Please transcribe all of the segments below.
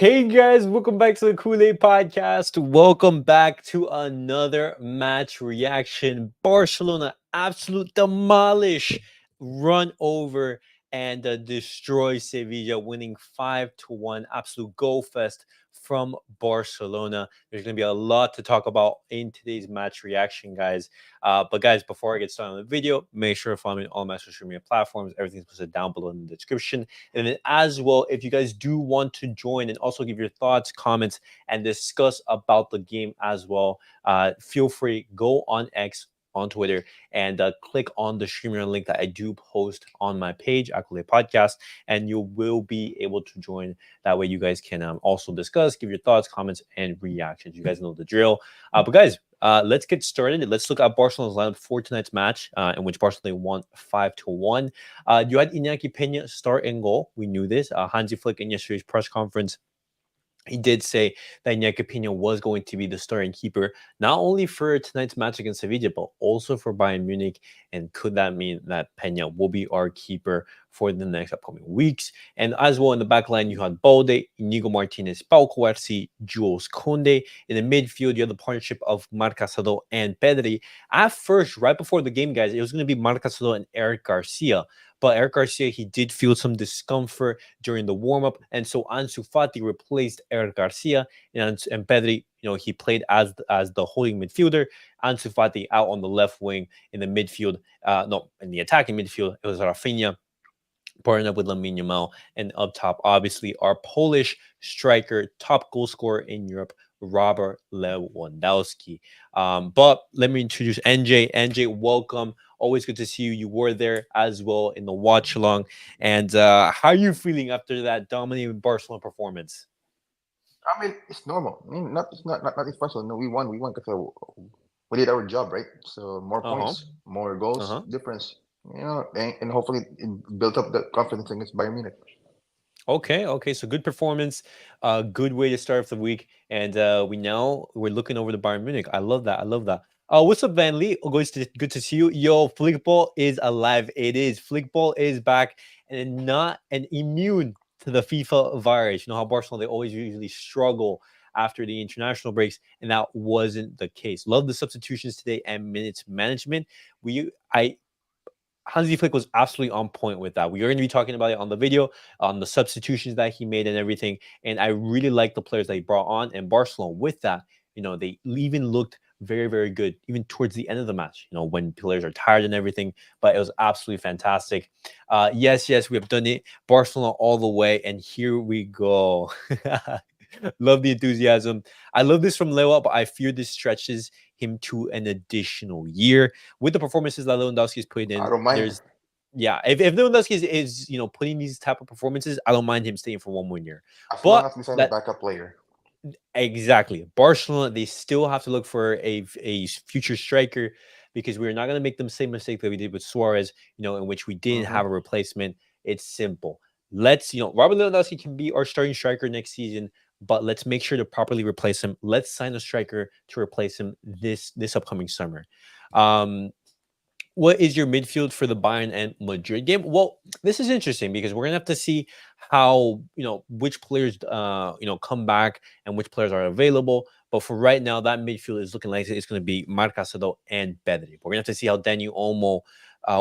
Hey guys, welcome back to the CulePodcast. Welcome back to another match reaction. Barcelona absolute demolish, run over and destroy Sevilla, winning 5-1. Absolute goal fest from Barcelona. There's going to be a lot to talk about in today's match reaction, guys. But guys, before I get started on the video, make sure to follow me on all my social media platforms. Everything's posted down below in the description. And then as well, if you guys do want to join and also give your thoughts, comments, and discuss about the game as well, feel free, go on X, on Twitter, and click on the streamer link that I do post on my page, CulePodcast, and you will be able to join. That way you guys can also discuss, give your thoughts, comments, and reactions. You guys know the drill. But guys, let's get started. Let's look at Barcelona's lineup for tonight's match, in which Barcelona won 5-1. You had Iñaki Peña start in goal. We knew this. Hansi Flick in yesterday's press conference, he did say that Iñaki Peña was going to be the starting keeper, not only for tonight's match against Sevilla, but also for Bayern Munich. And could that mean that Peña will be our keeper for the next upcoming weeks? And as well in the back line, you had Balde, Inigo Martinez, Pau Cubarsí, Jules Koundé. In the midfield, you had the partnership of Marc Casado and Pedri. At first, right before the game, guys, it was going to be Marc Casado and Eric Garcia. But Eric Garcia, he did feel some discomfort during the warm-up, and so Ansu Fati replaced Eric Garcia, and Pedri, he played as the holding midfielder. Ansu Fati out on the left wing in the midfield, no, in the attacking midfield, it was Rafinha partnered up with Lamine Yamal, and up top, obviously, our Polish striker, top goal scorer in Europe, Robert Lewandowski. But let me introduce NJ. NJ, welcome. Always good to see you. You were there as well in the watch along. And how are you feeling after that dominating Barcelona performance? I mean, it's normal. I mean, not special. No, we won because we did our job, right? So more Uh huh. points, more Uh goals, huh. difference. And hopefully it built up the confidence against Bayern Munich. Okay, okay. So good performance, good way to start off the week, and we're looking over the Bayern Munich. I love that. I love that. What's up, Van Lee? Oh, good to see you. Yo, Flickball is alive. It is. Flickball is back and not and immune to the FIFA virus. You know how Barcelona, they always usually struggle after the international breaks, and that wasn't the case. Love the substitutions today and minutes management. I Hansi Flick was absolutely on point with that. We are going to be talking about it on the video, on the substitutions that he made and everything. And I really like the players that he brought on. And Barcelona, with that, they even looked very, very good, even towards the end of the match, when players are tired and everything. But it was absolutely fantastic. Yes, we have done it. Barcelona all the way. And here we go. Love the enthusiasm. I love this from Leo, but I fear this stretches him to an additional year with the performances that Lewandowski is putting I in. don't mind If Lewandowski is putting these type of performances, I don't mind him staying for one more year. as long But as we sign a that backup player. exactly, Barcelona, they still have to look for a future striker, because we're not going to make the same mistake that we did with Suarez, in which we didn't Hmm. have a replacement. It's simple. Robert Lewandowski can be our starting striker next season, but let's make sure to properly replace him. Let's sign a striker to replace him this upcoming summer. Um, what is your midfield for the Bayern and Madrid game? Well, this is interesting because we're gonna have to see how which players come back and which players are available. But for right now, that midfield is looking like it's going to be Marc Casado and Pedri. We're gonna have to see how Dani Olmo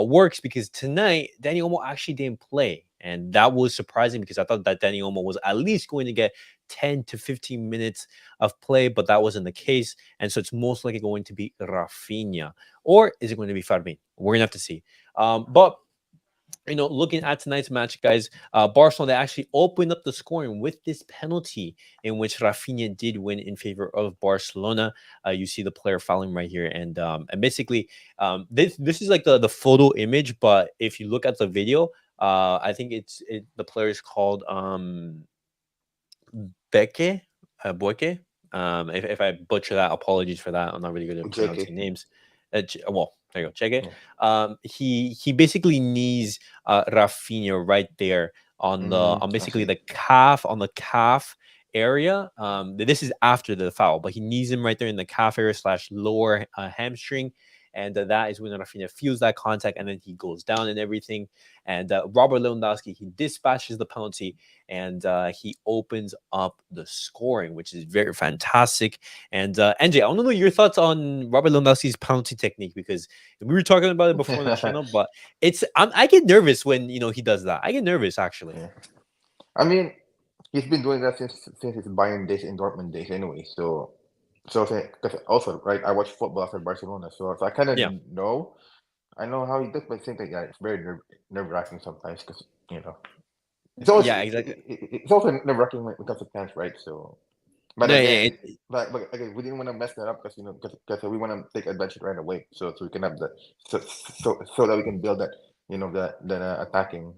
works, because tonight Dani Olmo actually didn't play, and that was surprising because I thought that Dani Olmo was at least going to get 10 to 15 minutes of play, but that wasn't the case, and so it's most likely going to be Rafinha. Or is it going to be Fermin? We're gonna have to see. But looking at tonight's match, guys, Barcelona, they actually opened up the scoring with this penalty in which Rafinha did win in favor of Barcelona. You see the player fouling right here, and basically, this is like the photo image, but if you look at the video, I think the player is called Beke, Boyke. If I butcher that, apologies for that. I'm not really good at pronouncing JK. names. Well, there you go. Check it. Yeah. He basically knees Rafinha right there on I basically see. the calf area. This is after the foul, but he knees him right there in the calf area slash lower hamstring, and that is when Rafinha feels that contact, and then he goes down and everything. And Robert Lewandowski, he dispatches the penalty, and he opens up the scoring, which is very fantastic. And NJ, I want to know your thoughts on Robert Lewandowski's penalty technique, because we were talking about it before on the channel, but I get nervous when he does that. I get nervous actually. Yeah. I mean, he's been doing that since his Bayern days and Dortmund days anyway. Because also right, I watch football after Barcelona, so I kind of Yeah, know. I know how he does, but I think that yeah, it's very nerve wracking sometimes because you know it's always yeah, exactly. it's also nerve wracking when it comes to fans, right? So, but No, yeah, again, but again, we didn't want to mess that up because because we want to take advantage right away, so we can have the so that we can build that that attacking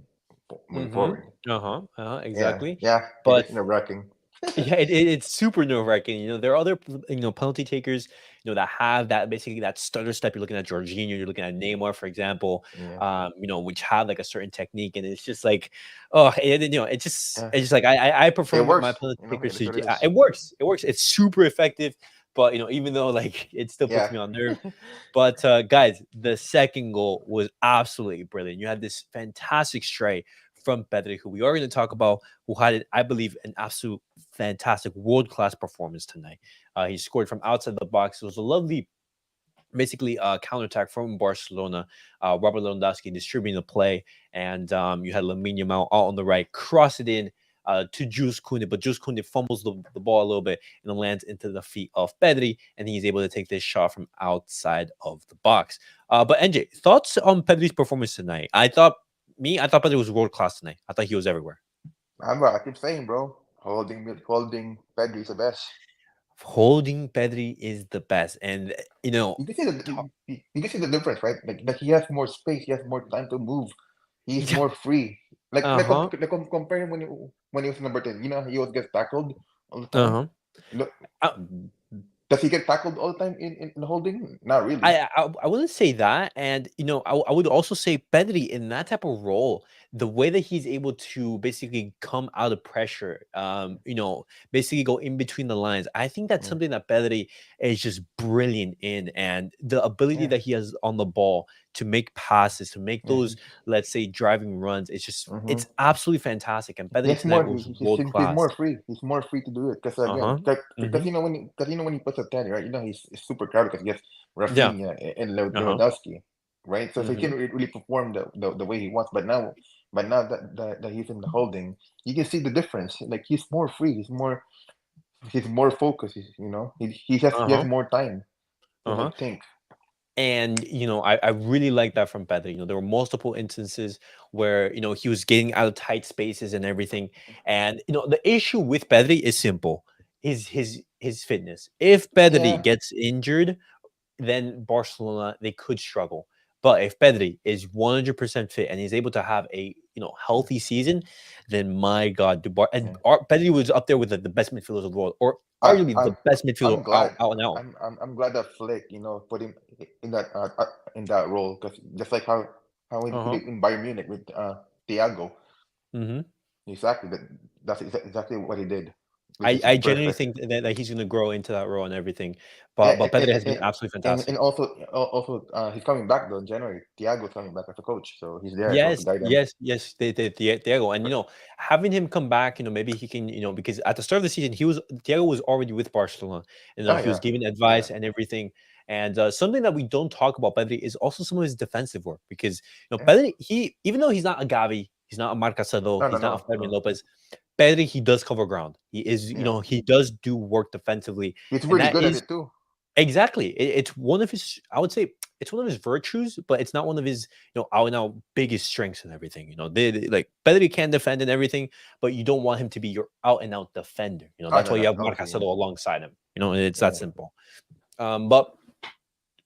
moving mm-hmm. forward. Yeah, Exactly. yeah, it But is nerve wracking. yeah, it's super nerve-wracking. There are other penalty takers, that have that, basically that stutter step. You're looking at Jorginho, you're looking at Neymar, for example, Yeah, which have like a certain technique, and it's just like, oh, yeah, it's just like I prefer it my works. penalty takers It to. literally Yeah, is. it works, it's super effective, but even though like it still puts Yeah, me on nerve. But guys, the second goal was absolutely brilliant. You had this fantastic strike from Pedri, who we are going to talk about, who had, I believe, an absolute fantastic world class performance tonight. He scored from outside the box. It was a lovely, basically, counterattack from Barcelona. Robert Lewandowski distributing the play, and you had Lamine Yamal out on the right, cross it in. To Jules Koundé, but Jules Koundé fumbles the ball a little bit and then lands into the feet of Pedri, and he's able to take this shot from outside of the box. But NJ, thoughts on Pedri's performance tonight? I thought Pedri was world class tonight. I thought he was everywhere. I keep saying, bro, holding Pedri is the best. Holding Pedri is the best, and You can see ta- you can see the difference, right? Like he has more space, he has more time to move, he's yeah, more free. uh-huh, Compare him when he was number 10. You know, he always gets tackled all the time. uh-huh. Look, Uh, does he get tackled all the time in holding? Not really. I wouldn't say that, and I would also say Pedri in that type of role, the way that he's able to basically come out of pressure, basically go in between the lines. I think that's Yeah, something that Pedri is just brilliant in, and the ability yeah, that he has on the ball to make passes, to make yeah. those, let's say, driving runs. Mm-hmm. It's absolutely fantastic, and Pedri He's tonight more was world he's class. more free. He's more free to do it because Uh again, huh. because Hmm. when he puts a 10, right? You know he's super crowded because he has Yeah. Rafinha and Uh huh. Lewandowski, right? So he Hmm. can really perform the way he wants. But now that he's in the holding, you can see the difference. Like he's more free. He's more focused. He has Uh more time to huh. like think. And I really like that from Pedri. There were multiple instances where he was getting out of tight spaces and everything. And the issue with Pedri is simple: his fitness. If Pedri Yeah, gets injured, then Barcelona, they could struggle. But if Pedri is 100% fit and he's able to have a healthy season, then my God, yeah. Pedri was up there with the best midfielders of the world, or I'm arguably the I'm best midfielder I'm glad. out and out. I'm glad that Flick, put him in in that role because just like how Uh he huh. did in Bayern Munich with Thiago, Hmm. exactly that's exactly what he did, which is I genuinely perfect. think that he's going to grow into that role and everything. But Pedri has been absolutely And fantastic. also he's coming back though in January. Thiago's coming back as a coach, so he's there as well to Yes, guide them. yes, yes. Thiago, and having him come back, maybe he can, because at the start of the season, Thiago was already with Barcelona. Oh He was yeah, giving yeah, advice and everything. And something that we don't talk about Pedri is also some of his defensive work, because yeah. Pedri, he, even though he's not a Gavi, he's not a Marcasado, No, no, he's not a no, Fermin no. Lopez. Pedri, he does cover ground. He is, Yeah, he does do work defensively, he's and really that good at is it too. exactly. It's one of his, I would say, it's one of his virtues, but it's not one of his, out and out biggest strengths and everything. Like Pedri can defend and everything, but you don't want him to be your out and out defender. Oh That's no, why you no, have obviously, Marcasado yeah, alongside him. It's that yeah, simple. But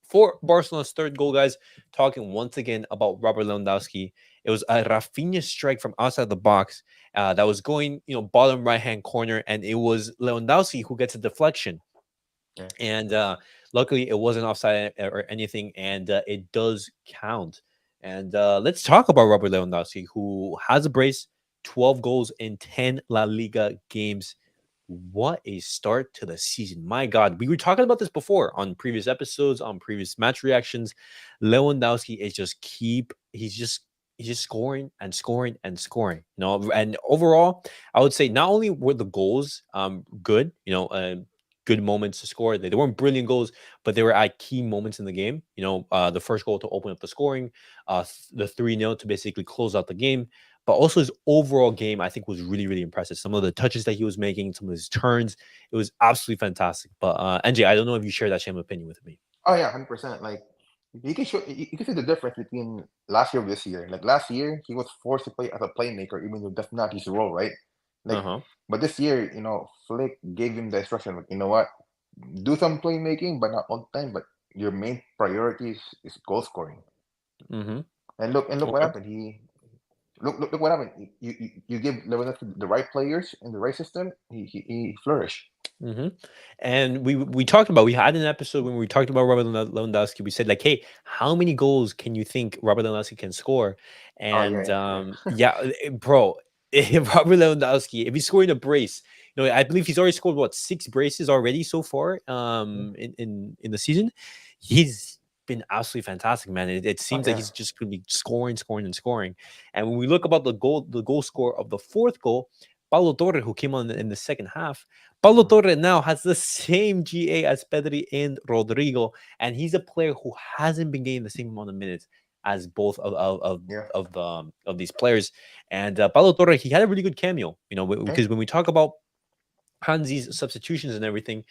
for Barcelona's third goal, guys, talking once again about Robert Lewandowski, it was a Rafinha strike from outside the box that was going, bottom right hand corner, and it was Lewandowski who gets a deflection, yeah. and luckily it wasn't offside or anything, and it does count. And let's talk about Robert Lewandowski, who has a brace, 12 goals in 10 La Liga games. What a start to the season. My God, we were talking about this before on previous episodes, on previous match reactions. Lewandowski is just he's just scoring and scoring and scoring. You know, and overall, I would say not only were the goals good, good moments to score. They weren't brilliant goals, but they were at key moments in the game. The first goal to open up the scoring, the 3-0 to basically close out the game, but also his overall game, I think, was really, really impressive. Some of the touches that he was making, some of his turns, it was absolutely fantastic. But NJ, I don't know if you share that same opinion with me. Oh yeah, 100%. Like you can see the difference between last year and this year. Like last year, he was forced to play as a playmaker, even though that's not his role, right? Uh Like, huh. but this year, Flick gave him the instruction. Like, you know what? Do some playmaking, but not all the time. But your main priority is goal scoring. Mm-hmm. And look what Okay. happened. Look what happened. You give Lewandowski the right players in the right system. He flourished. Hmm. And we talked about we had an episode when we talked about Robert Lewandowski. We said like, hey, how many goals can you think Robert Lewandowski can score? Oh yeah, And yeah, yeah, bro, if Robert Lewandowski, if he's scoring a brace, I believe he's already scored what 6 braces already so far yeah. in the season. He's been absolutely fantastic, man. It Oh seems like yeah. he's just going to be scoring, scoring, and scoring. And when we look about the goal score of the fourth goal, Paulo Torre, who came on in the second half. Paulo Mhm. Torre now has the same GA as Pedri and Rodrigo, and he's a player who hasn't been getting the same amount of minutes as both Yeah. of these players. And Paulo Torre, he had a really good cameo, Yeah. because when we talk about Hansi's substitutions and everything.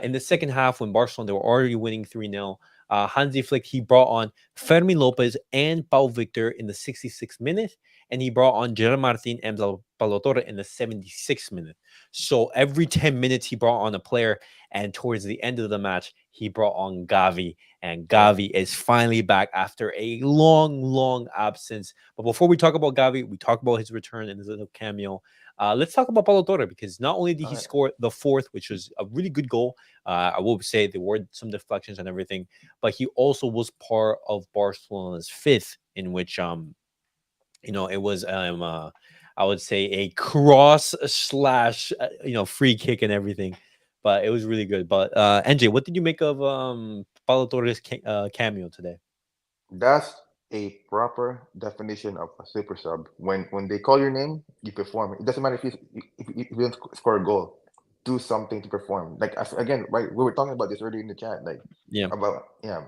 In the second half, when Barcelona they were already winning 3-0, Hansi Flick he brought on Fermi Lopez and Pau Victor in the 66th minute, and he brought on Gerard Martin and Paulo Torre in the 76th minute. So every 10 minutes he brought on a player, and towards the end of the match he brought on Gavi, and Yeah. Gavi is finally back after a long, long absence. But before we talk about Gavi, we talk about his return and his little cameo. Let's talk about Paulo Torre because not only did All he right. score the fourth, which was a really good goal, I will say there were some deflections and everything, but he also was part of Barcelona's fifth, in which it was I would say a cross slash free kick and everything, but it was really good. But NJ, what did you make of Paulo Torres' cameo today? That's a proper definition of a super sub. When they call your name, you perform. It doesn't matter if you don't score a goal, do something to perform. Like again, right? We were talking about this earlier in the chat, like Yeah, about yeah.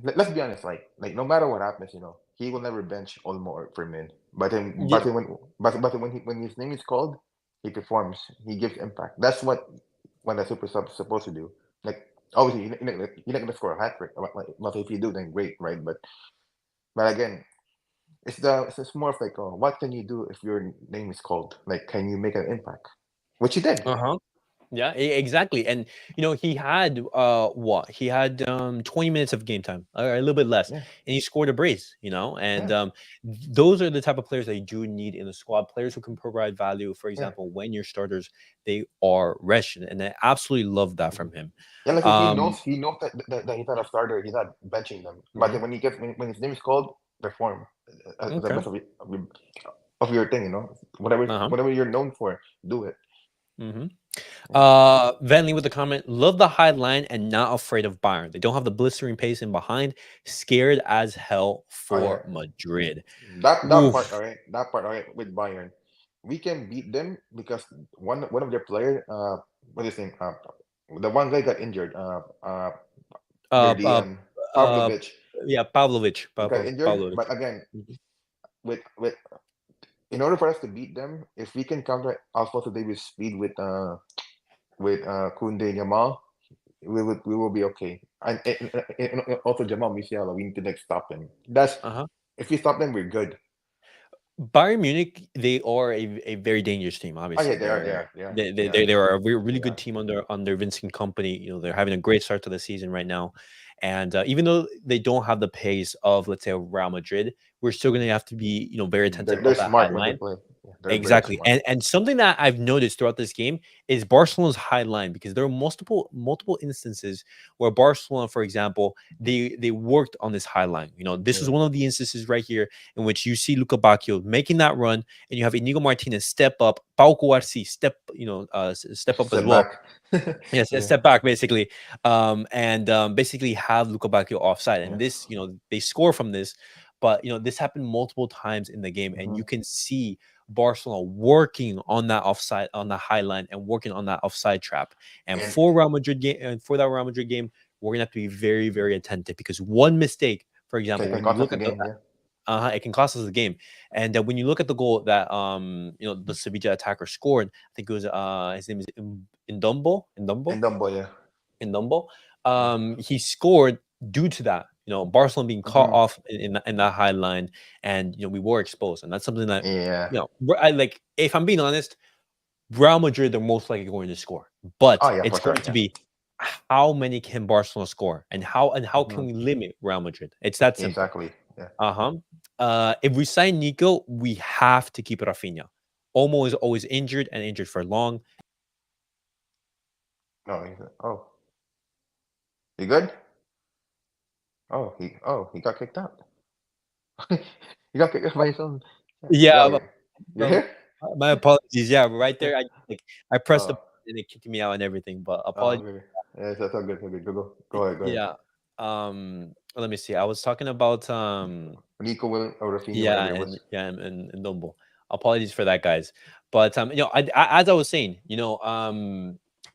Let's be honest, like no matter what happens, he will never bench Olmo or Fermin. yeah, When his name is called, he performs. He gives impact. That's what a super sub is supposed to do. Like obviously, you're not gonna score a hat trick. Well, if you do, then great, right? But again, it's more of like, what can you do if your name is called? Like, can you make an impact? Which he did. uh huh. Yeah, exactly. And he had what? He had 20 minutes of game time, or a little bit less, Yeah, and he scored a brace, and yeah, those are the type of players that you do need in the squad, players who can provide value. For yeah. example, when your starters they are rested, and I absolutely love that from him. Yeah, like Um, he knows that he's not a starter. He's not benching them. But mhm, then when his name is called, perform as the okay. best of your thing. Whatever Uh-huh. whatever you're known for, do it. Hmm. Yeah, Vanley with the comment, love the high line and not afraid of Bayern. They don't have the blistering pace in behind, scared as hell oh yeah, for Madrid. that part. Oof. All right, that part. All right, with Bayern, we can beat them because one of their players, what is his name? The one guy got injured. Their Uh, uh, DM uh, Pavlovich yeah, Pavlovich, got injured. Pavlovich. But again, with in order for us to beat them, if we can counter Alfonso Davis' speed with Kunde Yamal, we will be okay. And also Jamal Musiala, we need to like stop him. That's Uh-huh. if we stop them, we're good. Bayern Munich, they are a very dangerous team. Oh yeah, Obviously, they are, they're they are, they are, they they they are, they are a really they good are. team under Vincent Company. They're having a great start to the season right now, and even though they don't have the pace of let's say Real Madrid, we're still going to have to be very attentive They're of that high smart when they line. play. Yeah, they're very Exactly. smart. And something that I've noticed throughout this game is Barcelona's high line, because there are multiple instances where Barcelona, for example, they worked on this high line. This was Yeah, one of the instances right here in which you see Luca Bacchio making that run, and you have Inigo Martinez step up, Pau Cuarci step up as step well. back. Yes, a Yeah, step back basically, and basically have Luka Bacchio offside, and yeah. this, they score from this, but this happened multiple times in the game, and Hmm. you can see Barcelona working on that offside, on the high line, and working on that offside trap. And And for that Real Madrid game, we're gonna have to be very, very attentive, because one mistake, for example, can when you cost us look the at the game. Yeah. it can cost us the game. And when you look at the goal that the Sevilla attacker scored, I think it was his name is And Dumbo, yeah. Ndombo. Yeah. He scored due to that. Barcelona being caught Hmm. off in that high line, and we were exposed, and that's something that Yeah. I like. If I'm being honest, Real Madrid are most likely going to score, but Oh yeah, it's for sure. going to Yeah. be how many can Barcelona score, and how Hmm. can we limit Real Madrid? It's that simple. Exactly. Yeah. Uh-huh. If we sign Nico, we have to keep Rafinha. Olmo is always injured, and injured for long. No. Oh, you good? He got kicked out. He got kicked out by his own. Yeah. Yeah, Yo, you no, here? my apologies. Yeah, right there, I pressed the Oh. button and it kicked me out and everything. But Oh, apologies. okay. Yeah, that's all good. Okay, go ahead. Go ahead. Yeah. Let me see. I was talking about Nico will or Rafinha, yeah, whatever it and was. yeah, and Dumbo. Apologies for that, guys. But as I was saying,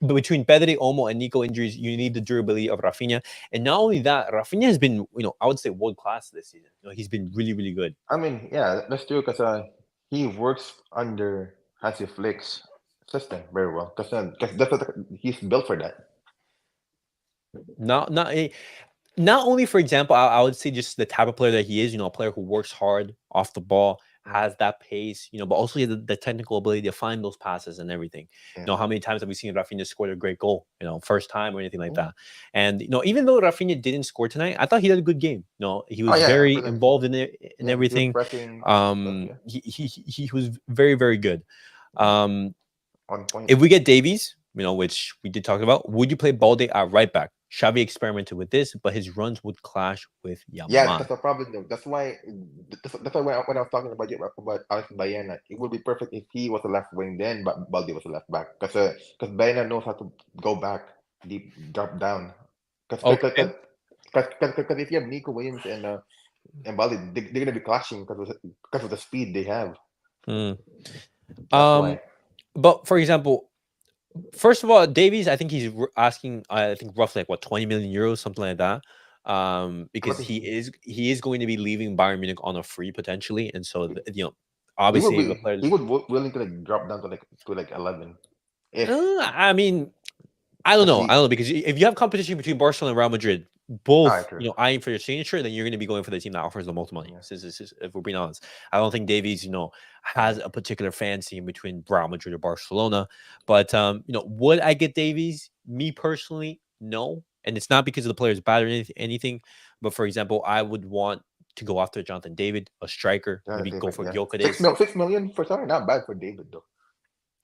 but between Pedri, Olmo, and Nico injuries, you need the durability of Rafinha. And not only that, Rafinha has been, I would say world class this season. He's been really, really good. I mean, yeah, that's true because he works under Hansi Flick's system very well because he's built for that. Not not a, Not only, for example, I would say just the type of player that he is, a player who works hard off the ball, Mm, has that pace, but also he has the technical ability to find those passes and everything. yeah. How many times have we seen Rafinha score a great goal, first time or anything like Yeah. that? And, even though Rafinha didn't score tonight, I thought he had a good game. He Oh was yeah, very but involved in it and yeah, he was everything. pressing stuff. Yeah, He was very, very good. yeah, Um, on point. if we get Davies, which we did talk about, would you play Balde at right back? Xavi experimented with this, but his runs would clash with Yeah, Yaman. that's the problem though. That's why when I was talking about Alex Baena, it would be perfect if he was a left wing then, but Baldi was a left back because Baena knows how to go back deep, drop down. Because Okay. if you have Nico Williams and Baldi, they're gonna be clashing because of the speed they have. Mm. That's Um, why. but for example, first of all, Davies, I think he's asking, I think roughly like what, 20 million euros, something like that. Because But he is going to be leaving Bayern Munich on a free potentially, and so he would obviously the be players. he would willing to like drop down to like 11 if I mean, I don't because know. I he. don't know, because if you have competition between Barcelona and Real Madrid, All right, both true. eyeing for your signature, then you're going to be going for the team that offers the most money. Yeah, If we're being honest, I don't think Davies, has yeah. a particular fancy in between Real Madrid or Barcelona. But would I get Davies? Me personally, no. And it's not because of the player's bad or anything. But for example, I would want to go after Jonathan David, a striker. Yeah, Maybe go David. for Yeah, Gyökeres. 6 million for sorry, not bad for David though.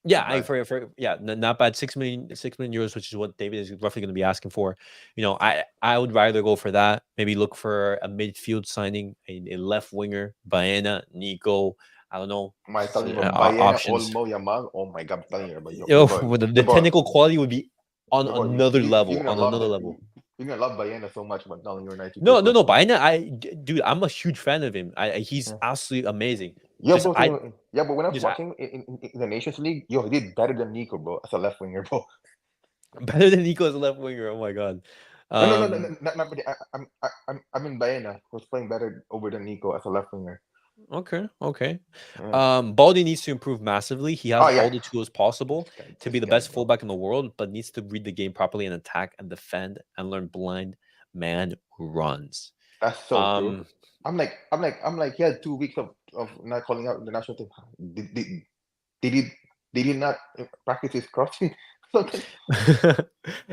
Yeah, Not bad. not bad. 6 million euros, which is what David is roughly going to be asking for. I would rather go for that. Maybe look for a midfield signing, a left winger, Baena, Nico. I don't know, Am I telling you about Bayena, options. Olmo, Yamal? Oh my God, I'm telling you, but Well, the bro, technical quality would be on another you're level. gonna On love another that. level. You're gonna love Bayena so much. But telling you right now, if you play No, no, no. plus one. Baena, dude, I'm a huge fan of him. He's Yeah, absolutely amazing. yeah, Just bro. I Yeah, but when I was just I, watching in the Nations League, yo, he did better than Nico, bro, as a left winger, bro. better than Nico as a left winger. Oh my god. No, no, no, no, Um, no not I'm in Bayena, who's playing better over than Nico as a left winger. Okay, okay. Yeah. Baldy needs to improve massively. He has Oh yeah, all the tools possible to be this the guy, best bro. fullback in the world, but needs to read the game properly and attack and defend and learn blind man runs. That's so true. Um, I'm like, he had 2 weeks of not calling out the national team. Did he did he not practice his crossing? Something. I'm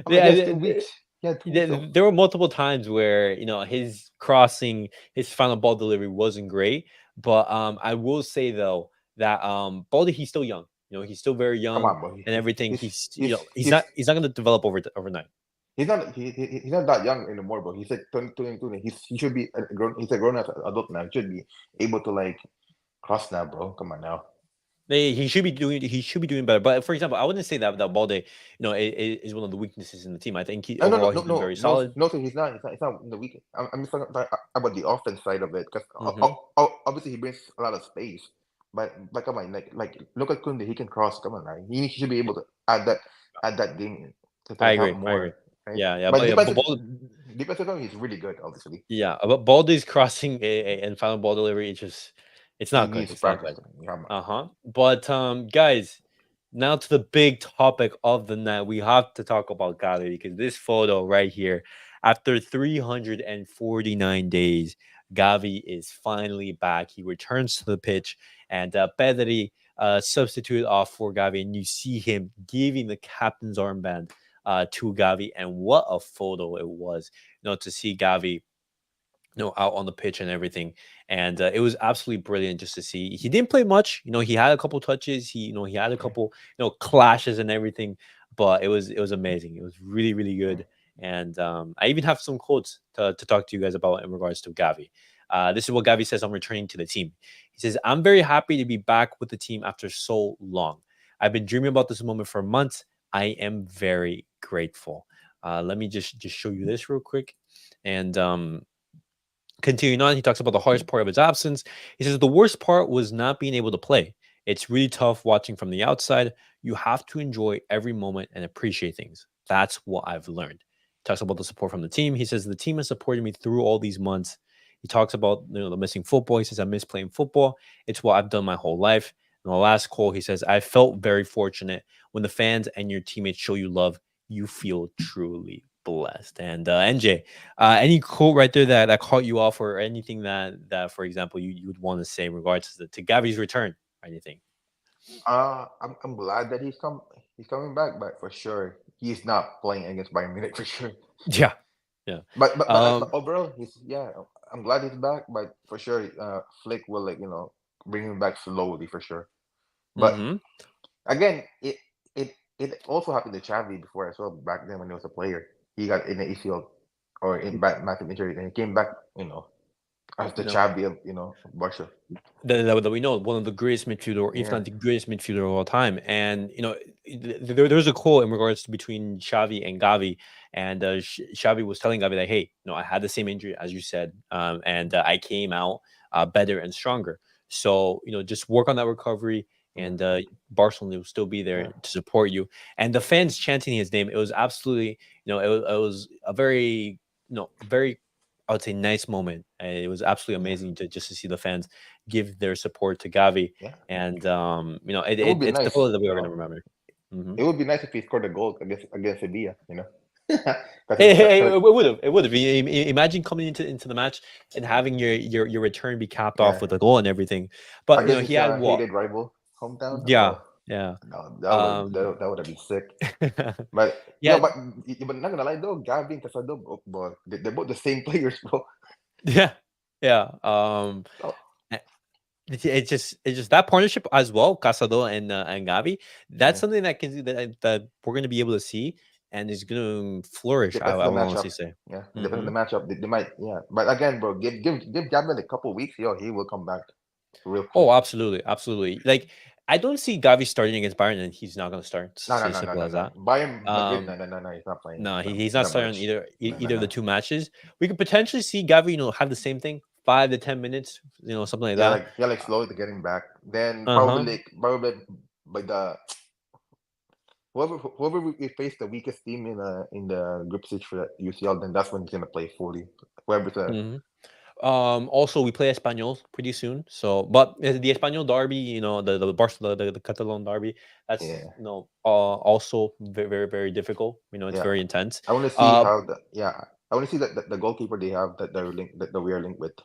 like, he yeah, has 2 weeks. He had 2 weeks of there were multiple times where his crossing, his final ball delivery wasn't great. But I will say though, that Baldy, he's still young. He's still very Come young on, bro. and everything. He's He's he's he's he's not he's not going to develop overnight. he's not that young anymore, bro. He's like 22. He should be a grown. He's a grown up adult now. He should be able to like cross now, bro. Come on now. He should be doing better. But for example, I wouldn't say that Balde, is one of the weaknesses in the team. I think No, no, no, overall no, he's been no, very no, solid. no. So he's not. He's not in the weekend. I'm just talking about the offense side of it because Hmm. obviously he brings a lot of space. But come on, like look at Kunde. He can cross. Come on, right? He should be able to add that game to I like have agree. I agree. more, right? Yeah, yeah, But but yeah, but Balde, defensively, he's really good. Obviously, yeah, but Balde's crossing and final ball delivery. It's he not good. needs It's not practice. good. Come on. Uh-huh. But guys, now to the big topic of the night. We have to talk about Gavi because this photo right here, after 349 days, Gavi is finally back. He returns to the pitch, and Pedri substituted off for Gavi, and you see him giving the captain's armband to Gavi, and what a photo it was, to see Gavi out on the pitch and everything. And it was absolutely brilliant just to see. He didn't play much. He had a couple touches. He had a Yeah, couple clashes and everything, but it was amazing. It was really really yeah. good. And I even have some quotes to talk to you guys about in regards to Gavi. This is what Gavi says on returning to the team. He says, "I'm very happy to be back with the team after so long. I've been dreaming about this moment for months. I am very grateful." Let me just show you this real quick. And continuing on, he talks about the hardest part of his absence. He says the worst part was not being able to play. It's really tough watching from the outside. You have to enjoy every moment and appreciate things. That's what I've learned. He talks about the support from the team. He says the team has supported me through all these months. He talks about the missing football. He says I miss playing football. It's what I've done my whole life. And the last quote, he says, I felt very fortunate. When the fans and your teammates show you love, you feel truly blessed. And NJ, any quote right there that caught you off, or anything that for example you would want to say in regards to Gavi's return, or anything? I'm glad that he's coming back, but for sure he's not playing against Bayern Munich for sure. Yeah, yeah. But Um, overall, he's yeah. I'm glad he's back, but for sure, Flick will like bring him back slowly for sure. But mhm. again, it also happened to Xavi before as well. Back then when he was a player, he got in the ACL or in back massive injury, and he came back. As the No, Xavi of Barca. that we know, one of the greatest midfielder, or if Yeah, not the greatest midfielder of all time. And there's a quote in regards to between Xavi and Gavi, and Xavi was telling Gavi that, hey, I had the same injury as you said, and I came out better and stronger. So just work on that recovery, yeah, and Barcelona will still be there yeah, to support you. And the fans chanting his name, it was absolutely, it was a very, very, I would say, nice moment. And it was absolutely yeah, amazing to just to see the fans give their support to Gavi. yeah. And It would be it's the nice, photo that we are gonna remember. Hmm. It would be nice if he scored a goal against Sevilla, Hey, because hey, it would have. It would have. Imagine coming into the match and having your return be capped off yeah, with a goal and everything. But against he his had what? hated rival hometown. Yeah, Oh yeah. no, Um, that would have been sick. But yeah, but not gonna lie though, Gavi and Casado, bro, they're both the same players, bro. yeah, yeah. Oh, eh, it's just that partnership as well, Casado and Gavi. That's yeah. something that we're gonna be able to see, and is gonna flourish. I, Depends I on the would matchup. honestly say. Yeah, it depends on Hmm. the matchup. They might, yeah. But again, bro, give Gavi a couple weeks, yo, he will come back real quick. Oh, absolutely, absolutely. Like, I don't see Gavi starting against Bayern, and he's not gonna start. No, no, Say no, no, simple no, as no. that. Bayern Madrid, Um, no. He's not playing. no, No, he's not not starting on much. either No, no, either of the no. two matches. We could potentially see Gavi, have the same thing, 5 to 10 minutes, something like that. Yeah, like slowly getting back. Then Uh huh. probably by the whoever we face the weakest team in the group stage for UCL, then that's when he's gonna play fully. Whoever's the Hmm. Also, we play Espanyol pretty soon. So, but the Espanyol derby, the the Catalan derby, that's yeah, also very very very difficult. It's yeah. very intense. I want to see Uh, how I want to see the goalkeeper they have that we are linked with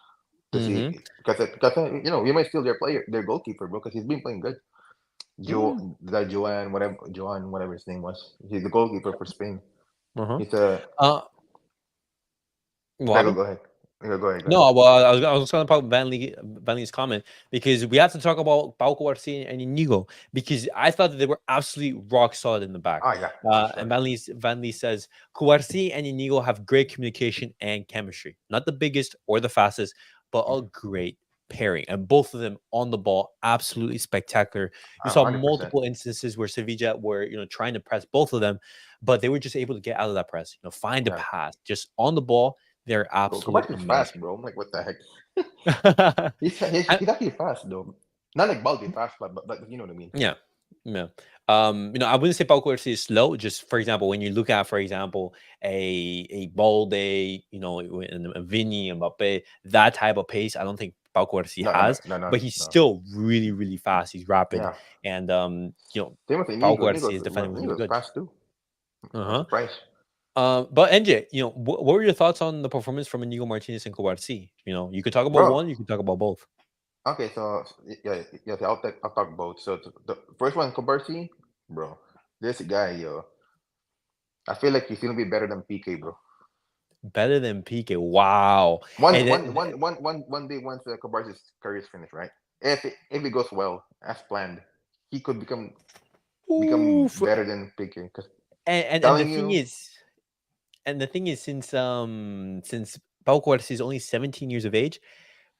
to see mm-hmm. because we might steal their goalkeeper, bro, because he's been playing good. Joan, whatever his name was. He's the goalkeeper for Spain. Uh-huh. He's a Uh, what Go happened? go ahead. Yeah, go ahead, go ahead. No, well, I was talking about Van Lee's comment because we have to talk about Pau Cubarsí and Inigo because I thought that they were absolutely rock solid in the back. Ah, yeah, for And sure. Van Lee says Cubarsí and Inigo have great communication and chemistry. Not the biggest or the fastest, but a Mm. great pairing. And both of them on the ball, absolutely spectacular. You saw 100%. multiple instances where Sevilla were, trying to press both of them, but they were just able to get out of that press, find a Yeah. pass, just on the ball. They're absolute Kovacic is fast, amazing. bro. I'm like, what the heck? I- He's actually fast though. Not like Baldy fast, but you know what I mean. yeah, yeah. I wouldn't say Pau Cubarsí is slow. Just for example, when you look at, for example, a Balde, and a Vinny, Mbappe, that type of pace, I don't think Pau Cubarsí No, no, no, has. no, no, But he's no. still really, really fast. He's rapid, Yeah. and Same with Pau Inigo. Cubarsí, his defending was really Inigo's good. fast too. Uh I was huh. surprised. But NJ, what were your thoughts on the performance from Inigo Martinez and Cubarsí? You could talk about Bro, one, you could talk about both. okay, so yeah, yeah, I'll talk both. So the first one, Kobarsi, bro, this guy, yo, I feel like he's gonna be better than PK, bro. Better than PK. Wow. One, And one, then, one, one, one, one day, once Kobarsi's career is finished, right? If it goes well as planned, he could become oof. better than PK. Because And the telling thing you, is, since Pau Cuartas is only 17 years of age,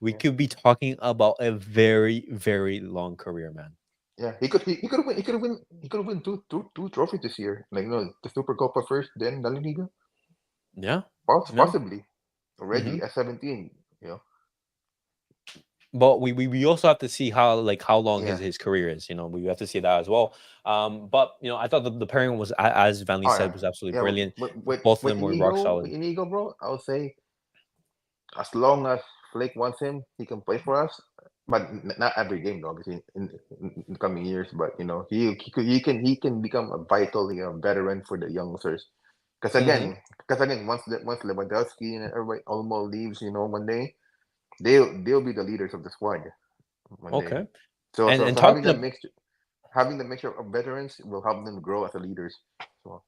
we yeah, could be talking about a very, very long career, man. yeah, he could have win two trophies this year, like the Super Copa first, then the Liga, Yeah. Yeah. possibly Hmm. already at 17. You know, But we also have to see how long his yeah. his career is. We have to see that as well. But I thought the pairing was, as Van Lee Oh said, yeah, was absolutely yeah. brilliant. Both of them were rock solid. Inigo, bro, I would say as long as Flake wants him, he can play for us. But not every game, though, obviously, in the coming years. But he can become a vital veteran for the youngsters. Hmm. Because again, once Lewandowski and everybody Olmo leaves, one day they'll be the leaders of the squad one day. Okay. So And so and so talking of having the mixture of veterans will help them grow as a leaders. So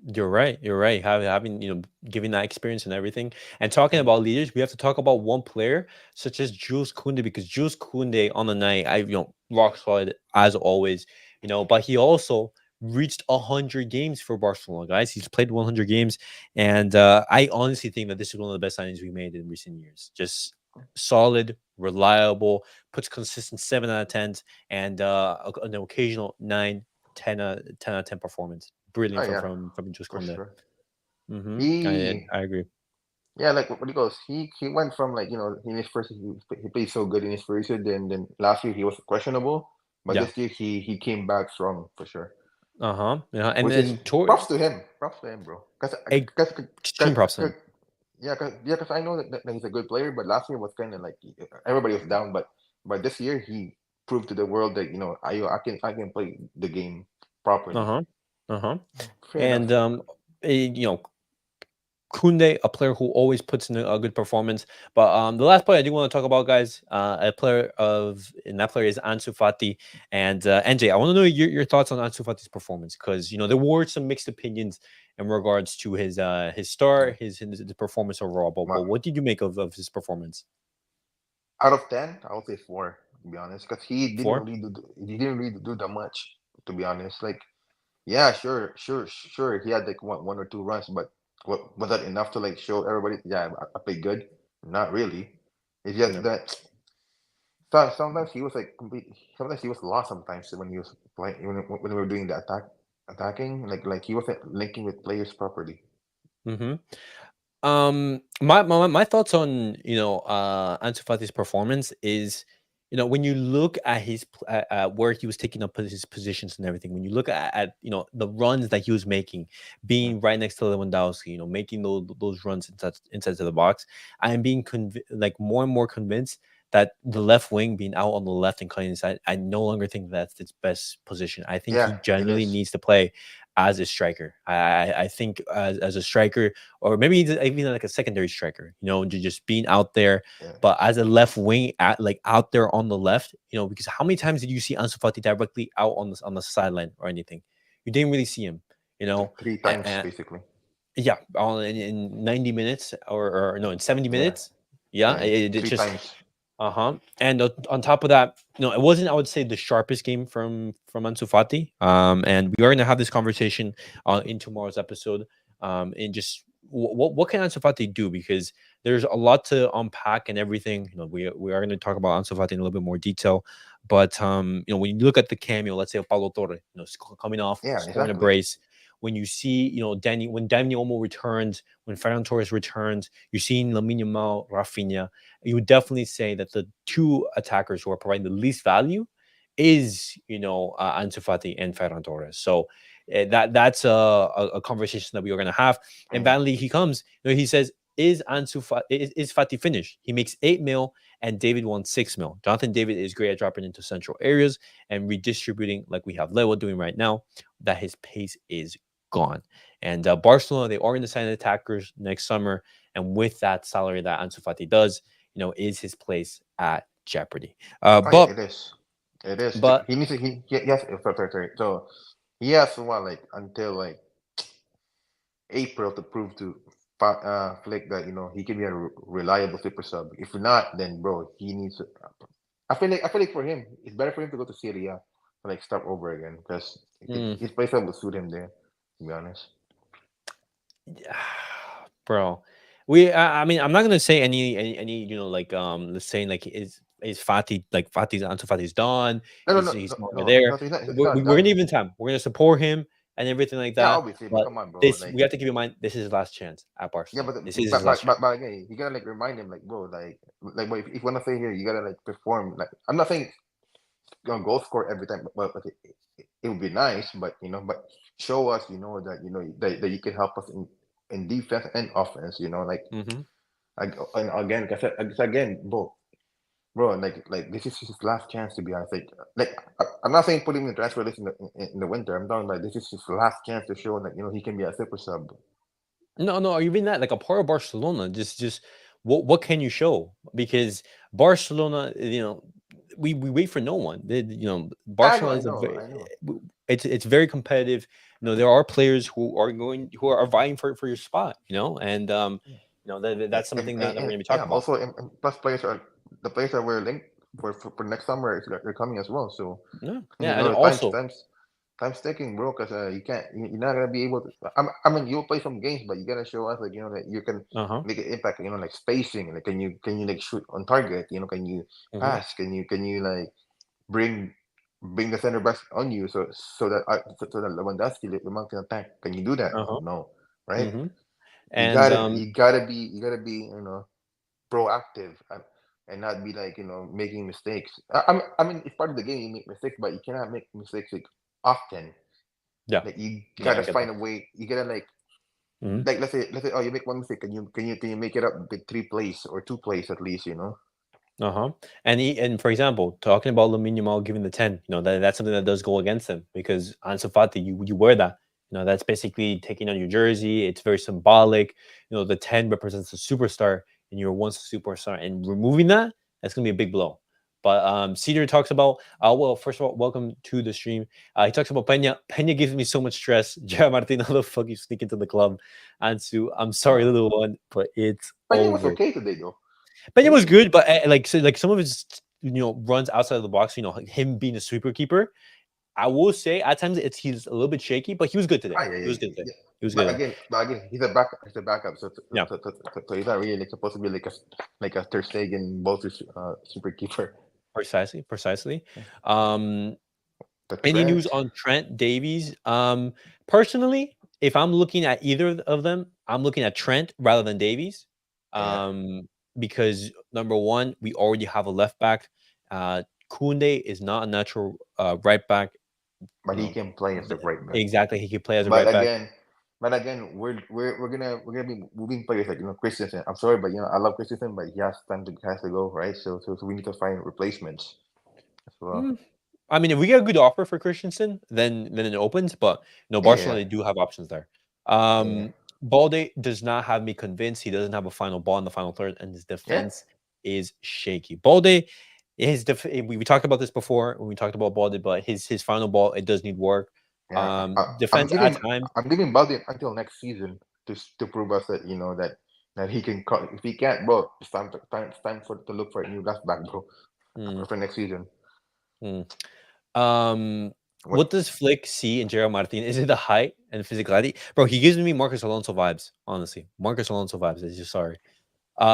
You're right. You're right. Having giving that experience and everything. And talking mm, about leaders, we have to talk about one player such as Jules Kounde, because Jules Kounde on the night, rock solid as always. But he also reached 100 games for Barcelona, guys. He's played 100 games, and I honestly think that this is one of the best signings we made in recent years. Just solid, reliable, puts consistent 7 out of 10s, and an occasional 9, 10 out of 10 performance. Brilliant oh from yeah, Jules for Kounde. sure. I He I agree. Yeah, like what he goes, he went from like in his first he played so good in his first year, then last year he was questionable, but Yeah. this year he came back strong for sure, Uh-huh. Yeah. And which is then toward props to him, bro. a Cause, extreme props to him. yeah, cause I know that he's a good player, but last year was kind of like everybody was down, but this year he proved to the world that I can play the game properly. Uh-huh. Uh-huh. Fair enough. And Kunde, a player who always puts in a good performance. But the last player I do want to talk about, guys, and that player is Ansu Fati. And NJ, I want to know your thoughts on Ansu Fati's performance, because there were some mixed opinions in regards to his Yeah. start, his performance overall. But Ma- what did you make of his performance? Out of 10, I would say 4, to be honest, because Four. he didn't really do that much, to be honest. Like, yeah, sure, he had like one or two runs, but was that enough to like show everybody? Yeah, I played good. Not really. It's just Yeah. that sometimes he was like complete. Sometimes he was lost. Sometimes when he was playing, when we were doing the attacking, like he wasn't linking with players properly. Mm-hmm. My thoughts on Ansu Fati's performance is, when you look at at where he was taking up his positions and everything, when you look at the runs that he was making, Yeah, being right next to Lewandowski, making those runs inside to the box, I am being like more and more convinced that the left wing, being out on the left and cutting inside, I no longer think that's its best position. I think he yeah, it generally is. needs to play as a striker. I think as a striker, or maybe even like a secondary striker, just being out there. Yeah, But as a left wing, out there on the left, because how many times did you see Ansu Fati directly out on the sideline or anything? You didn't really see him, you know. like three And, times basically. yeah, in 90 minutes, or no, in 70 Yeah, minutes. Yeah, Yeah, it three just times. and on top of that, it wasn't, I would say, the sharpest game from Ansu Fati. And we are gonna have this conversation in tomorrow's episode. And just what can Ansu Fati do, because there's a lot to unpack and everything. We are gonna talk about Ansu Fati in a little bit more detail. But when you look at the cameo, let's say of Paulo Torre, coming off Yeah, scoring a exactly. brace. When you see, when Dani Olmo returns, when Ferran Torres returns, you're seeing Lamine Yamal, Rafinha. You would definitely say that the two attackers who are providing the least value is, Ansu Fati and Ferran Torres. So that's a conversation that we are going to have. And Yeah. Vanley, he comes, he says, is Fati finished? He makes 8 mil and David wants 6 mil. Jonathan David is great at dropping into central areas and redistributing, like we have Lewa doing right now. That his pace is gone. And Barcelona, they are going to sign attackers next summer. And with that salary that Ansu Fati does, is his place at jeopardy. Uh, Oh yeah, but it is. It is. but He needs to. Yes. Sorry. So he has what, like, until like April to prove to Flick that he can be a reliable super sub. If not, then bro, he needs to. I feel like for him, it's better for him to go to Syria to like start over again because mm, his place will suit him there. To be honest. bro, I mean, I'm not gonna say any like let's say like is Fati, like Fati's Ansu Fati's done. No, no, no, He's no, no longer no, there. no. He's We're, not we're gonna done. give him time. We're gonna support him and everything like Yeah, that. obviously, but But come on, bro. this, Like, we have to keep in mind, this is his last chance at yeah, Barcelona. but This is his but last but chance. but, but again, you gotta like remind him, like, bro, like, but if you wanna say here, you gotta like perform. Like, I'm not saying goal score every time, but it would be nice. But show us, that that you can help us in defense and offense. Like, Hmm. and again, again, bro, like this is his last chance to be honest. Like I'm not saying put him in the transfer list in the winter. I'm talking about this is his last chance to show that he can be a super sub. No, no, even that, like a part of Barcelona, just what can you show? Because Barcelona, we wait for no one. Yeah, I know, Barcelona I is a know, very, I know. it's very competitive. There are players who are vying for your spot. And that's something that we're And gonna be yeah, talking about. also, and plus the players that were linked for next summer, they're coming as well. So Yeah, yeah, and the time's also, time's time's ticking, bro. Because you can't, you're not gonna be able to. I mean, you'll play some games, but you gotta show us, like, that you can uh-huh, make an impact. Like spacing, like can you like shoot on target? Can you hmm, pass? Can you like bring bring the center backs on you, so that Lewandowski, like, Lemar can attack? Can you do that? uh-huh, No, right? hmm, You and gotta you gotta be you gotta be proactive, and not be like making mistakes. I mean, it's part of the game. You make mistakes, but you cannot make mistakes like often. yeah, Like, you yeah, I gotta get find that. a way. You gotta Mhm. like let's say, oh, you make one mistake. Can you make it up with three plays or two plays at least? Uh-huh. And for example, talking about Lamine Yamal giving the 10, that's something that does go against him, because Ansu Fati, you wear that. That's basically taking on your jersey. It's very symbolic. The 10 represents a superstar, and you're once a superstar. And removing that, that's gonna be a big blow. But Cedar talks about, well, first of all, welcome to the stream. He talks about Pena. Pena gives me so much stress. Jared Martin, how the fuck you sneak into the club? Ansu, I'm sorry, Yeah, little one, but it's Pena was over. okay today though. Pena was He good, but like, so, like some of his runs outside of the box, like him being a sweeper keeper. I will say at times he's a little bit shaky, but he was good today. yeah, He yeah, was good today. yeah. He was good But today. again, he's a backup. He's a backup. Yeah. So he's not really like supposed to be like a Ter Stegen bolster super keeper. Precisely, precisely. Um, But any news Trent, on Trent Davies? Personally, if I'm looking at either of them, I'm looking at Trent rather than Davies. yeah, Because number one, we already have a left back. Uh, Kunde is not a natural right back. You but he know, can play as a right back. exactly. He could play as a But right back. again, but again, we're gonna be moving players like Christensen. I'm sorry, but I love Christensen, but he has to go, right? So we need to find replacements as well. Mm, I mean, if we get a good offer for Christensen, then it opens. But Yeah, yeah, Barcelona do have options there. yeah, Balde does not have me convinced. He doesn't have a final ball in the final third, and his yeah. defense is shaky. Balde, we talked about this before when we talked about Balde, but his final ball, it does need work. Yeah, I'm Defense at giving times. I'm giving Baldi until next season to prove us that that he can cut. If he can't, bro, it's time for to look for a new left back, bro, Mm, for next season. mm. Um, What? what does Flick see in Gerald Martin? Is it the height and physicality? Bro, he gives me Marcus Alonso vibes, honestly. Marcus Alonso vibes, I'm just sorry.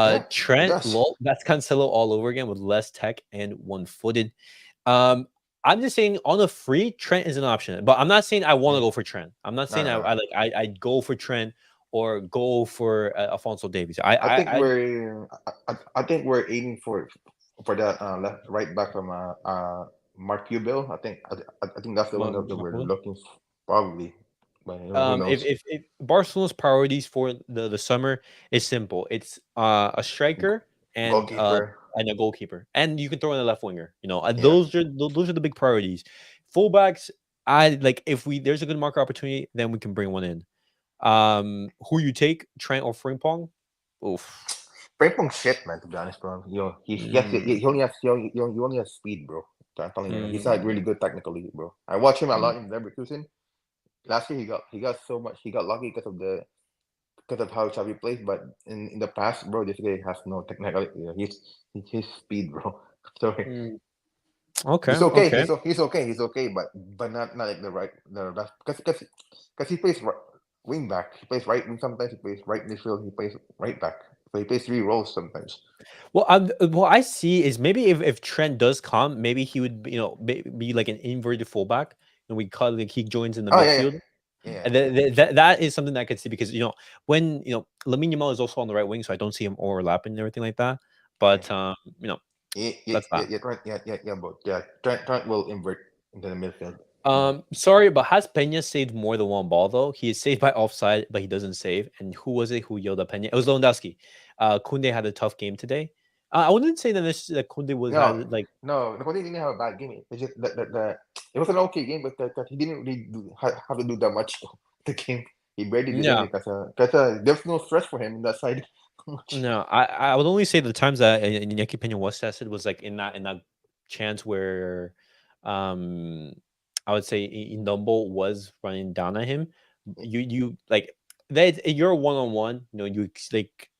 Yeah, it Trent, does. lol, that's Cancelo all over again with less tech and one-footed. Um, I'm just saying on a free, Trent is an option, but I'm not saying I want to Yeah. go for Trent. I'm not No, saying no, no. I'd go for Trent or go for Alfonso Davies. I I think I I think we're aiming for that right back from Mark Cubil. I think that's the one that we're Makoun. looking for, probably, but who knows? If Barcelona's priorities for the summer is simple, it's a striker Goalkeeper. and a goalkeeper, and you can throw in a left winger. You know, Yeah. those are the big priorities. Fullbacks, I like if we there's a good market opportunity, then we can bring one in. Who you take, Trent or Frimpong? Oof. Frimpong shit, man. To be honest, bro. You know, Mm, he only has speed, bro. I'm telling you right now. He's not really mm, good technically, bro. I watch him a mm, lot in Leverkusen. Last year he got so much. He got lucky because of how Xavi plays. But in the past, bro, this guy has no technical. You know, he's speed, bro. Sorry. mm. Okay, He's okay. okay. He's okay. He's okay. But not like the left because he plays wing back. He plays right wing sometimes. He plays right midfield. He plays right back. So he plays three roles sometimes. Well, what I see is maybe if Trent does come, maybe he would be like an inverted fullback, and we call like he joins in the Oh yeah, midfield. yeah, And that is something that I could see because when Lamine Yamal is also on the right wing, so I don't see him overlapping and everything like that. yeah, But that's that. But yeah, Trent will invert into the midfield. Sorry, but has Pena saved more than one ball though? He is saved by offside, but he doesn't save. And who was it who yelled at Pena? It was Lewandowski. Kunde had a tough game today. I wouldn't say that that Kunde was No, had like no, Conte didn't have a bad game. It's just that it was an okay game, but that he didn't really have to do that much. The game he barely did yeah. anything because there's no stress for him in that side. Much. No, I would only say the times that Iñaki Peña was tested was like in that chance where, um, I would say Indumbo was running down at him. You like that you're one on one. Like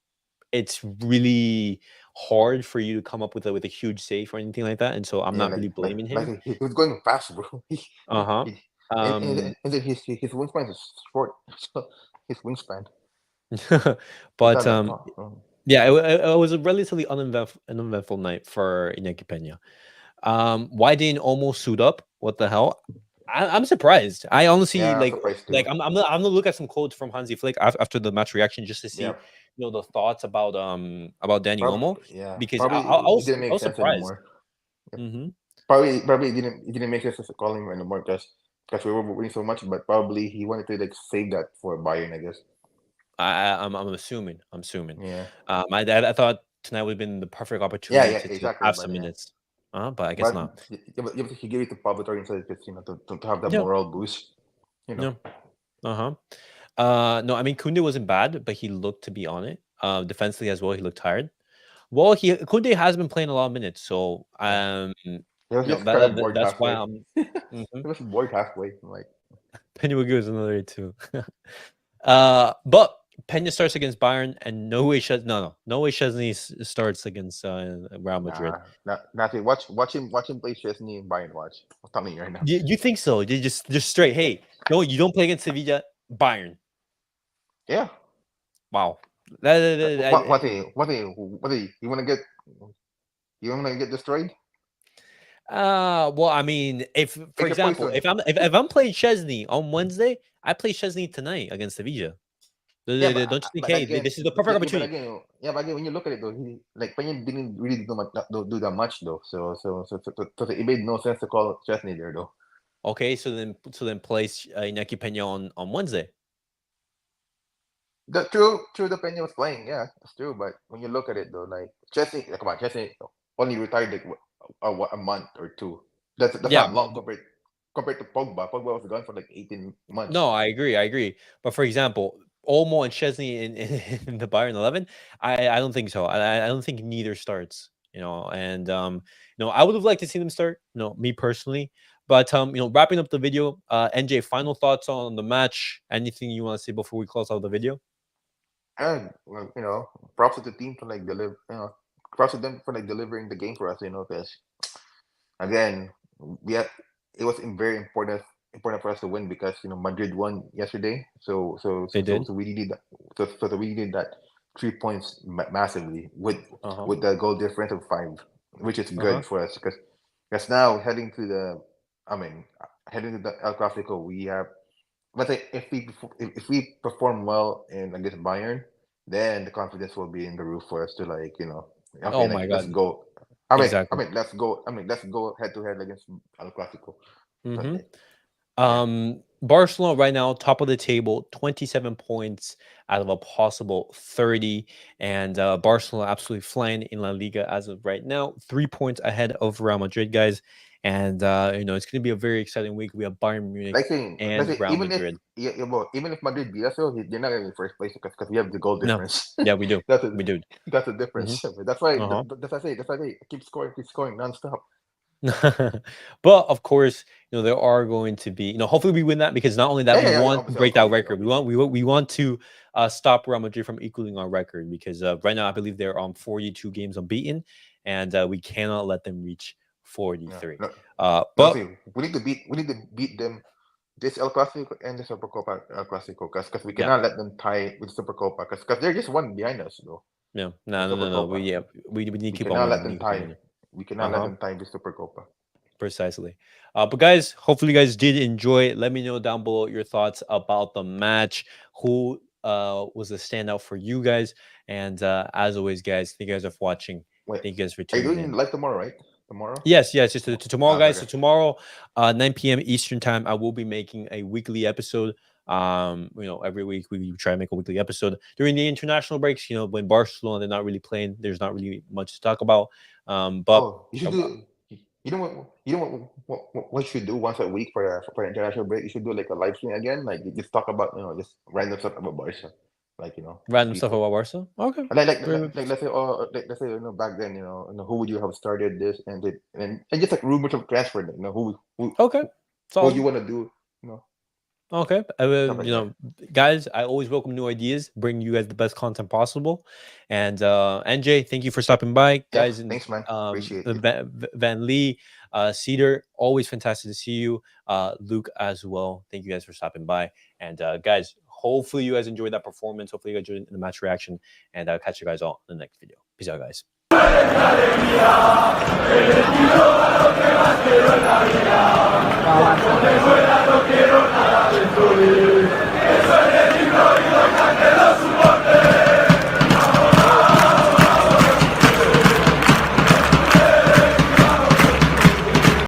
it's really hard for you to come up with a huge save or anything like that. And so I'm Yeah, not really blaming him. he was going fast, bro. Uh huh. He, Um, and then his wingspan is short, so his wingspan. He's but not that tall. yeah, it was a relatively uneventful night for Iñaki Peña. Why didn't almost suit up? What the hell? I'm surprised. I honestly Yeah, I'm surprised too. I'm gonna look at some quotes from Hansi Flick after the match reaction just to Yeah, see the thoughts about Danny Olmo because probably I it didn't make was sense surprised. anymore. Yep. Hmm. Probably it didn't make sense to call him anymore because we were winning so much. But probably he wanted to like save that for Bayern, I guess. I'm assuming. I'm assuming. Yeah, I thought tonight would have been the perfect opportunity yeah, to exactly. have But some yeah, minutes. But I guess but not. he gave it to Pablo Torre instead just to have that Yeah. moral boost. You know. Yeah. Uh-huh. No, I mean Kunde wasn't bad, but he looked to be on it. Defensively as well, he looked tired. Well, he Kunde has been playing a lot of minutes, so Yeah, he was just kind of bored that's why halfway. I'm. He was bored halfway. I'm like, Penny gives another two. But Pena starts against Bayern, and no way Chesney starts against Real Madrid. nothing. Watch him play Chesney and Bayern. Watch. I'm telling you right now. You think so? You just straight. Hey, no, you don't play against Sevilla, Bayern. Yeah. Wow. You want to get destroyed? Well, I mean, if for Pick a example, poison. if I'm playing Chesney on Wednesday, I play Chesney tonight against Sevilla. Yeah, Don't you think? but Hey, again, this is the perfect opportunity. when you look at it though, he like Penny didn't really do that much though. So it made no sense to call Chesney there though. Okay, so then place Iñaki Peña on Wednesday. The true the Penny was playing, yeah, it's true. But when you look at it though, like Chesney, come on, Chesney only retired like a month or two. That's Yeah, not long compared to Pogba. Pogba was gone for like 18 months. no, I agree, I agree. But for example, Olmo and Chesney in the Bayern 11, I don't think so. I don't think neither starts. And I would have liked to see them start. Me personally. But wrapping up the video, NJ, final thoughts on the match. Anything you want to say before we close out the video? And props to the team for like deliver. Props to them for like delivering the game for us. Because again, we had it was very important for us to win because Madrid won yesterday. So so They so so, did. so we needed that. So we needed that 3 points massively Uh-huh. with the goal difference of five, which is Uh-huh. good for us because now heading to I mean heading to the El Clasico, we have. But if we perform well in against Bayern, then the confidence will be in the roof for us to okay, Oh like my let's God. go. Exactly. Let's go head to head against El Clasico Mm-hmm. Sunday. Yeah, Barcelona right now, top of the table, 27 points out of a possible 30. And Barcelona absolutely flying in La Liga as of right now, 3 points ahead of Real Madrid, guys. And, it's going to be a very exciting week. We have Bayern Munich like saying, let's and say Real Madrid. even if Madrid beat us, they're not gonna be first place because we have the goal No. difference. Yeah, we do. that's a We do. that's a Hmm. difference. That's why Uh-huh. that's why I say keep scoring nonstop. But of course, there are going to be, hopefully we win that because not only that, we Yeah. want to Obviously, break that obviously, record. We obviously. want we want to stop Real Madrid from equaling our record because right now I believe they're on 42 games unbeaten, and we cannot let them reach Yeah. 43. No, no. But See, we need to beat them this El Clasico and the Supercopa El Clasico because we yeah, cannot let them tie with Supercopa because they're just one behind us though yeah, in no, no, no, no. Supercopa. We need to We keep on cannot winning. let We need them to keep on tie. winning. We Uh cannot let huh. them tie with Supercopa. Precisely. But guys, hopefully you guys did enjoy it. Let me know down below your thoughts about the match. Who was the standout for you guys? And as always, guys, thank you guys for watching. Wait, Thank you guys for are you tuning doing in. like tomorrow? Right? Tomorrow? Yes, just to tomorrow, Okay, guys. So okay. tomorrow, 9 p.m. Eastern time, I will be making a weekly episode. Every week we try to make a weekly episode during the international breaks. When Barcelona they're not really playing, there's not really much to talk about. But Oh, you should uh, do. You know what? You know what you should do once a week for the international break. You should do like a live stream again. Like you just talk about just random stuff about Barca, like to random stuff people. about Barca. Okay. And let's say let's say back then who would you have started this and just like rumors of transfer Okay. who you Solid. want to do you know Okay. stuff like that. Guys, I always welcome new ideas, bring you guys the best content possible. And NJ, thank you for stopping by. Yeah, Guys, and thanks, man. Appreciate it. Van Lee, Cedar, always fantastic to see you. Luke as well. Thank you guys for stopping by. And guys, hopefully you guys enjoyed that performance. Hopefully you guys enjoyed the match reaction. And I'll catch you guys all in the next video. Peace out, guys. Wow.